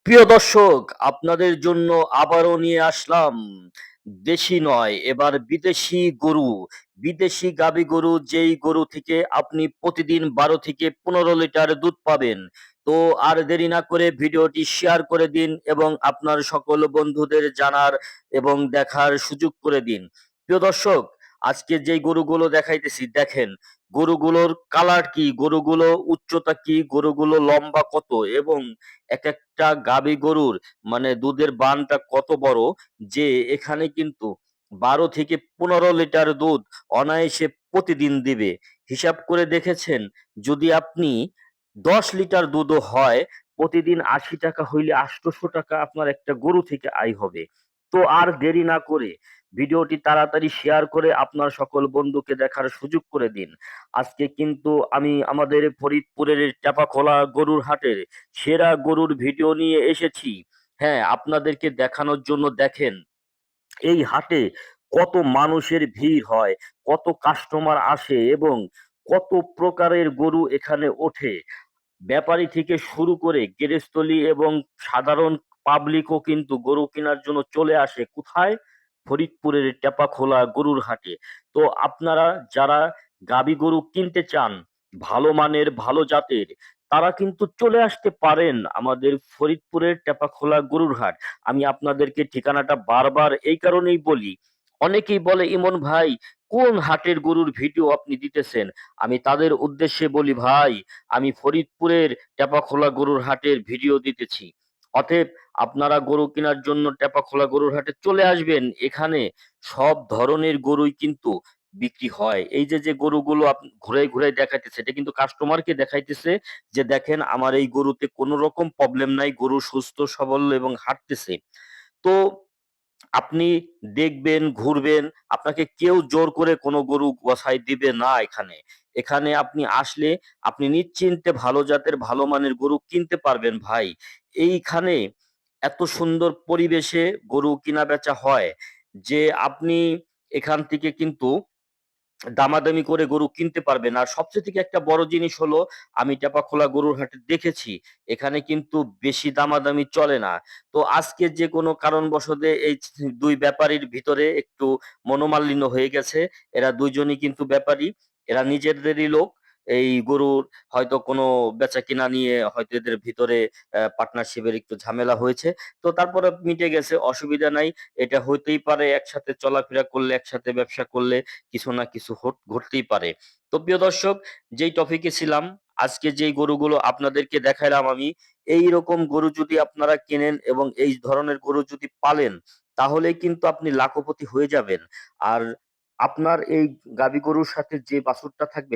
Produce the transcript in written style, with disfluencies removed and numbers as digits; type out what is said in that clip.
প্রিয় দর্শক, আপনাদের জন্য আবারও নিয়ে আসলাম দেশি নয়, এবার বিদেশি গরু। বিদেশি গাভী গরু, যেই গরু থেকে আপনি প্রতিদিন 12 থেকে 15 লিটার দুধ পাবেন। তো আর দেরি না করে ভিডিওটি শেয়ার করে দিন এবং আপনার সকল বন্ধুদের জানার এবং দেখার সুযোগ করে দিন। প্রিয় দর্শক, আজকে যেই গরুগুলো দেখাইতেছি দেখেন, গরুগুলোর কালার কি, গরুগুলো উচ্চতা কি, গরুগুলো লম্বা কত, এবং এক একটা গাভী গরুর মানে দুধের বানটা কত বড়, যে এখানে কিন্তু 12 থেকে 15 লিটার দুধ অনায়াসে প্রতিদিন দিবে। হিসাব করে দেখেছেন, যদি আপনি 10 লিটার দুধও হয়, প্রতিদিন 80 টাকা হইলে 800 টাকা আপনার একটা গরু থেকে আয় হবে। তো আর দেরি না করে ভিডিওটি তাড়াতাড়ি শেয়ার করে আপনার সকল বন্ধুকে দেখার সুযোগ করে দিন। আজকে কিন্তু আমি আমাদের ফরিদপুরের চাপাখোলা গরুর হাটের সেরা গরুর ভিডিও নিয়ে এসেছি। হ্যাঁ, আপনাদেরকে দেখানোর জন্য। দেখেন, এই হাটে কত মানুষের ভিড় হয়, কত কাস্টমার আসে এবং কত প্রকারের গরু এখানে ওঠে। ব্যাপারী থেকে শুরু করে গেরেস্তলি এবং সাধারণ পাবলিকও কিন্তু গরু কেনার জন্য চলে আসে কোথায়? ফরিদপুরের টেপাখোলা গরুর হাটে। তো আপনারা যারা গাবি গরু কিনতে চান, ভালো মানের ভালো জাতের, তারা কিন্তু চলে আসতে পারেন আমাদের ফরিদপুরের টেপাখোলা গরুর হাট। আমি আপনাদেরকে ঠিকানাটা বারবার এই কারণেই বলি, অনেকেই বলে ইমন ভাই কোন হাটের গরুর ভিডিও আপনি দিতেছেন। আমি তাদের উদ্দেশ্যে বলি, ভাই আমি ফরিদপুরের টেপাখোলা গরুর হাটের ভিডিও দিতেছি। অতএব আপনারা গরু কেনার জন্য টেপাখোলা গরুর হাটে চলে আসবেন। এখানে সব ধরনের গরুই কিন্তু বিক্রি হয়। এই যে যে গরুগুলো ঘুরে ঘুরে দেখাইতেছে, এটা কিন্তু কাস্টমারকে দেখাইতেছে যে দেখেন আমার এই গরুতে কোনো রকম প্রবলেম নাই, গরু সুস্থ সবল এবং হাঁটতেছে। তো আপনি দেখবেন, ঘুরবেন, আপনাকে কেউ জোর করে কোনো গরু গোসাই দিবে না এখানে। এখানে আপনি আসলে আপনি নিশ্চিন্তে ভালো জাতের ভালো মানের গরু কিনতে পারবেন ভাই। এইখানে এত সুন্দর পরিবেশে গরু কিনা বেচা হয় যে আপনি এখান থেকে কিন্তু দামাদামি করে গরু কিনতে পারবেন। আর সবচেয়ে থেকে একটা বড় জিনিস হলো, আমি টেপাখোলা গরুর হাটে দেখেছি এখানে কিন্তু বেশি দামাদামি চলে না। তো আজকে যে কোনো কারণবশত এই দুই ব্যাপারীর ভিতরে একটু মনোমালিন্য হয়ে গেছে। এরা দুইজনই কিন্তু ব্যাপারী, এরা নিজেদেরই লোক। এই গরুর হয়তো কোনো বেচা কিনা নিয়ে হয়তো এদের ভিতরে পার্টনারশিপের একটু ঝামেলা হয়েছে। তো তারপরে মিটে গেছে, অসুবিধা নাই। এটা হইতেই পারে, একসাথে চলাফেরা করলে, একসাথে ব্যবসা করলে কিছু না কিছু ঘটতেই পারে। তো প্রিয় দর্শক, যেই টপিকে ছিলাম, আজকে যেই গরুগুলো আপনাদেরকে দেখাইলাম আমি, এই রকম গরু যদি আপনারা কেনেন এবং এই ধরনের গরু যদি পালেন, তাহলে কিন্তু আপনি লাখপতি হয়ে যাবেন। আর আপনার এই গাবি গরুর সাথে যে বাছুরটা থাকবে